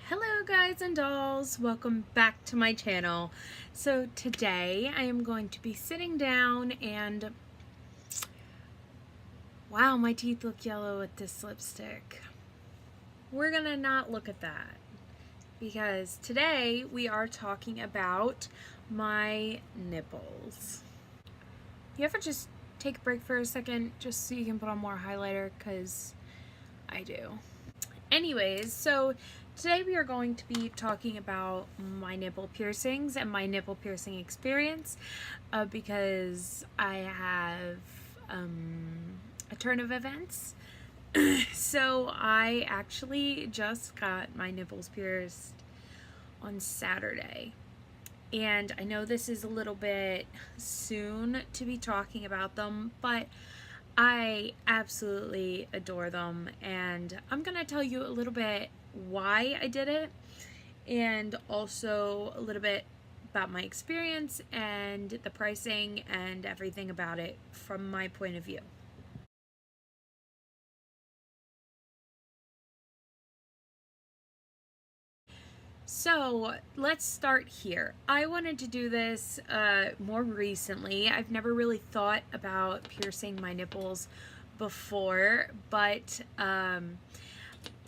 Hello guys and dolls, welcome back to my channel. So today I am going to be sitting down and wow, my teeth look yellow with this lipstick. We're gonna not look at that because today we are talking about my nipples. You ever just take a break for a second just so you can put on more highlighter? Because I do. Anyways, so today we are going to be talking about my nipple piercings and my nipple piercing experience because I have a turn of events. So I actually just got my nipples pierced on Saturday. And I know this is a little bit soon to be talking about them, but I absolutely adore them, and I'm gonna tell you a little bit why I did it and also a little bit about my experience and the pricing and everything about it from my point of view. So let's start here. I wanted to do this more recently. I've never really thought about piercing my nipples before, but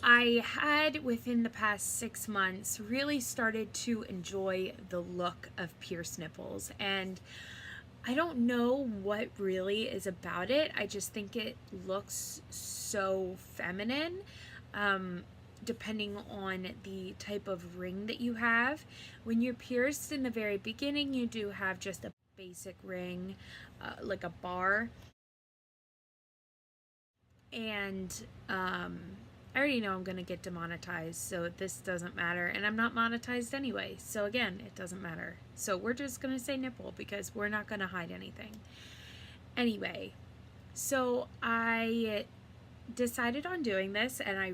I had within the past 6 months really started to enjoy the look of pierced nipples, and I don't know what really is about it. I just think it looks so feminine. Depending on the type of ring that you have. When you're pierced in the very beginning, you do have just a basic ring, like a bar. And I already know I'm going to get demonetized, so this doesn't matter. And I'm not monetized anyway, so again, it doesn't matter. So we're just going to say nipple because we're not going to hide anything. Anyway, so I decided on doing this, and I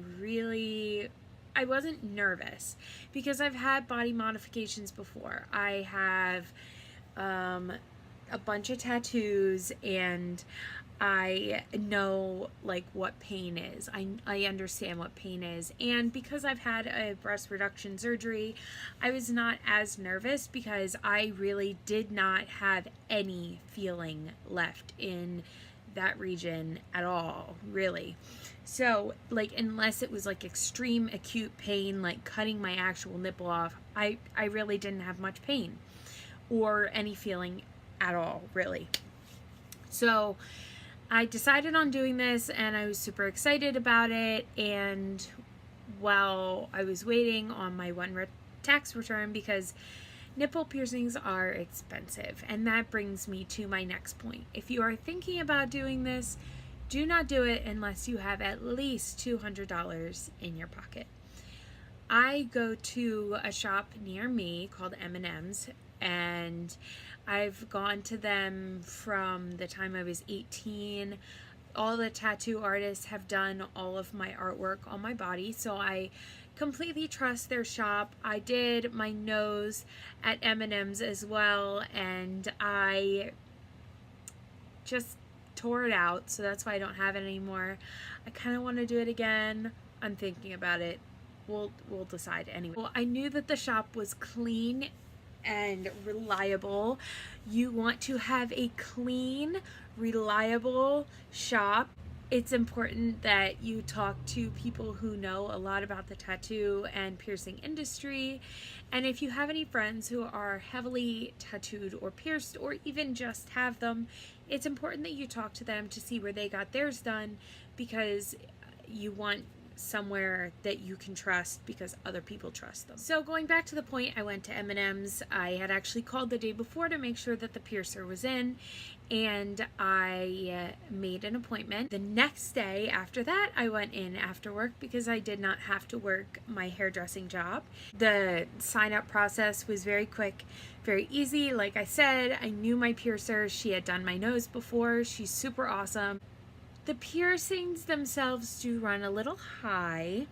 wasn't nervous because I've had body modifications before. I have a bunch of tattoos, and I know like what pain is. I understand what pain is, and because I've had a breast reduction surgery, I was not as nervous because I really did not have any feeling left in that region at all, really. So like, unless it was like extreme acute pain, like cutting my actual nipple off, I really didn't have much pain or any feeling at all, really. So I decided on doing this, and I was super excited about it. And while I was waiting on my tax return, because nipple piercings are expensive, and that brings me to my next point. If you are thinking about doing this, do not do it unless you have at least $200 in your pocket. I go to a shop near me called M&M's, and I've gone to them from the time I was 18. All the tattoo artists have done all of my artwork on my body, so I completely trust their shop. I did my nose at M&M's as well, and I just tore it out, so that's why I don't have it anymore. I kind of want to do it again. I'm thinking about it. We'll decide anyway. Well, I knew that the shop was clean and reliable. You want to have a clean, reliable shop. It's important that you talk to people who know a lot about the tattoo and piercing industry. And if you have any friends who are heavily tattooed or pierced, or even just have them, it's important that you talk to them to see where they got theirs done, because you want somewhere that you can trust because other people trust them. So going back to the point, I went to M&M's. I had actually called the day before to make sure that the piercer was in, and I made an appointment. The next day after that, I went in after work because I did not have to work my hairdressing job. The sign-up process was very quick, very easy. Like I said, I knew my piercer. She had done my nose before. She's super awesome. The piercings themselves do run a little high.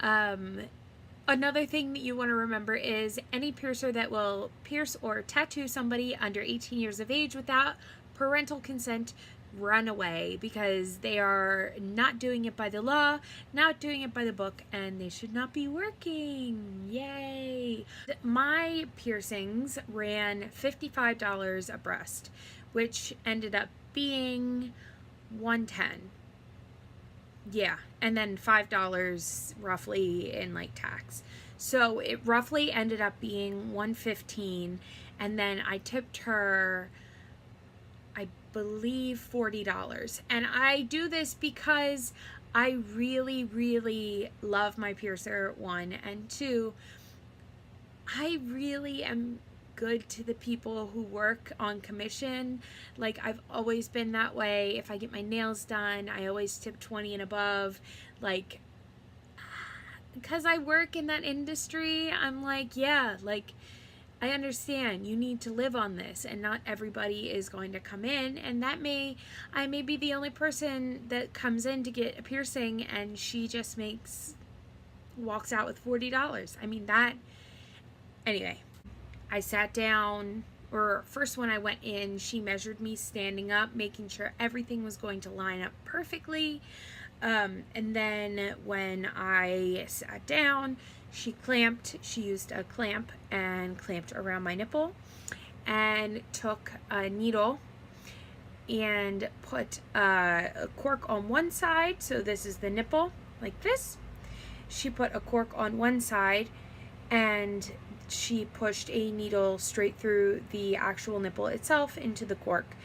Another thing that you want to remember is any piercer that will pierce or tattoo somebody under 18 years of age without parental consent, run away because they are not doing it by the law, not doing it by the book, and they should not be working. Yay! My piercings ran $55 a breast, which ended up being $110. Yeah, and then $5 roughly in like tax. So it roughly ended up being $115, and then I tipped her, I believe, $40. And I do this because I really, really love my piercer, one, and two, I really am good to the people who work on commission. Like, I've always been that way. If I get my nails done, I always tip 20 and above. Like, because I work in that industry, I'm like, yeah, like, I understand you need to live on this, and not everybody is going to come in, and I may be the only person that comes in to get a piercing, and she just walks out with $40. I mean, anyway, I sat down, or first when I went in, she measured me standing up, making sure everything was going to line up perfectly. And then when I sat down, she used a clamp and clamped around my nipple, and took a needle and put a cork on one side. So this is the nipple, like this. She put a cork on one side, and she pushed a needle straight through the actual nipple itself into the cork.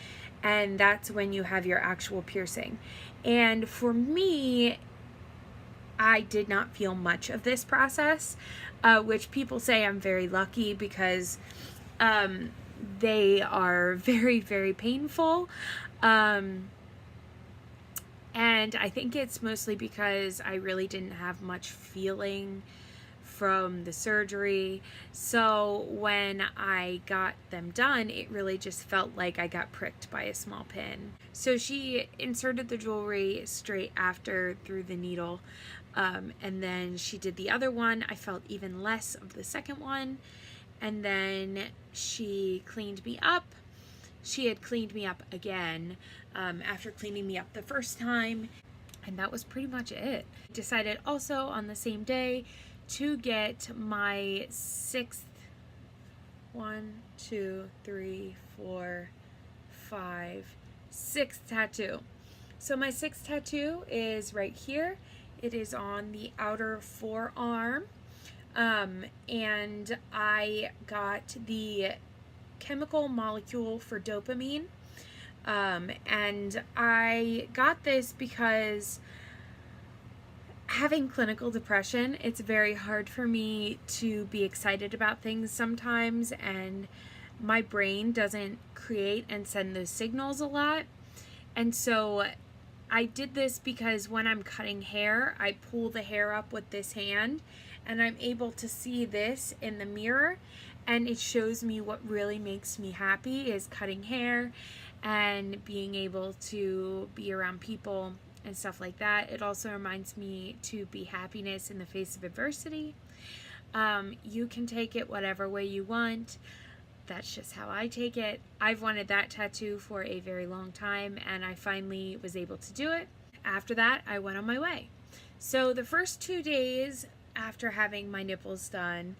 And that's when you have your actual piercing. And for me, I did not feel much of this process, which people say I'm very lucky because they are very, very painful. And I think it's mostly because I really didn't have much feeling from the surgery. So when I got them done, it really just felt like I got pricked by a small pin. So she inserted the jewelry straight after through the needle. And then she did the other one. I felt even less of the second one. And then she cleaned me up. She had cleaned me up again after cleaning me up the first time. And that was pretty much it. Decided also on the same day to get my sixth tattoo. So my sixth tattoo is right here. It is on the outer forearm. And I got the chemical molecule for dopamine. And I got this because having clinical depression, it's very hard for me to be excited about things sometimes, and my brain doesn't create and send those signals a lot. And so I did this because when I'm cutting hair, I pull the hair up with this hand, and I'm able to see this in the mirror, and it shows me what really makes me happy is cutting hair and being able to be around people and stuff like that. It also reminds me to be happiness in the face of adversity. You can take it whatever way you want. That's just how I take it. I've wanted that tattoo for a very long time, and I finally was able to do it. After that, I went on my way. So the first 2 days after having my nipples done,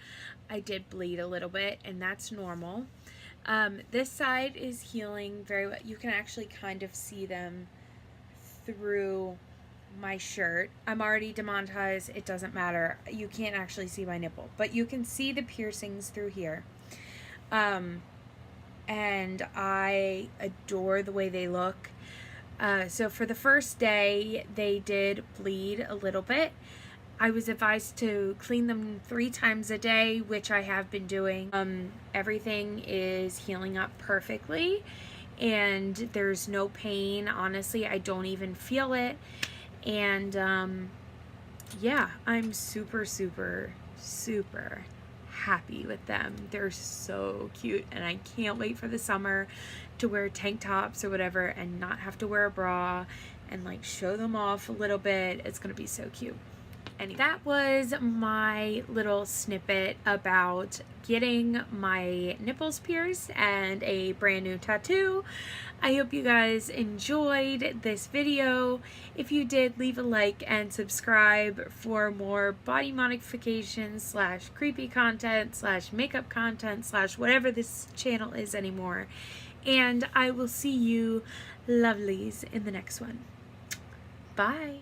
I did bleed a little bit, and that's normal. This side is healing very well. You can actually kind of see them through my shirt. I'm already demonetized. It doesn't matter. You can't actually see my nipple, but you can see the piercings through here. And I adore the way they look. So for the first day, they did bleed a little bit. I was advised to clean them 3 times a day, which I have been doing. Everything is healing up perfectly, and there's no pain. Honestly, I don't even feel it. And yeah, I'm super, super, super happy with them. They're so cute, and I can't wait for the summer to wear tank tops or whatever and not have to wear a bra and like show them off a little bit. It's gonna be so cute. Anyway, that was my little snippet about getting my nipples pierced and a brand new tattoo. I hope you guys enjoyed this video. If you did, leave a like and subscribe for more body modification / creepy content / makeup content / whatever this channel is anymore. And I will see you lovelies in the next one. Bye.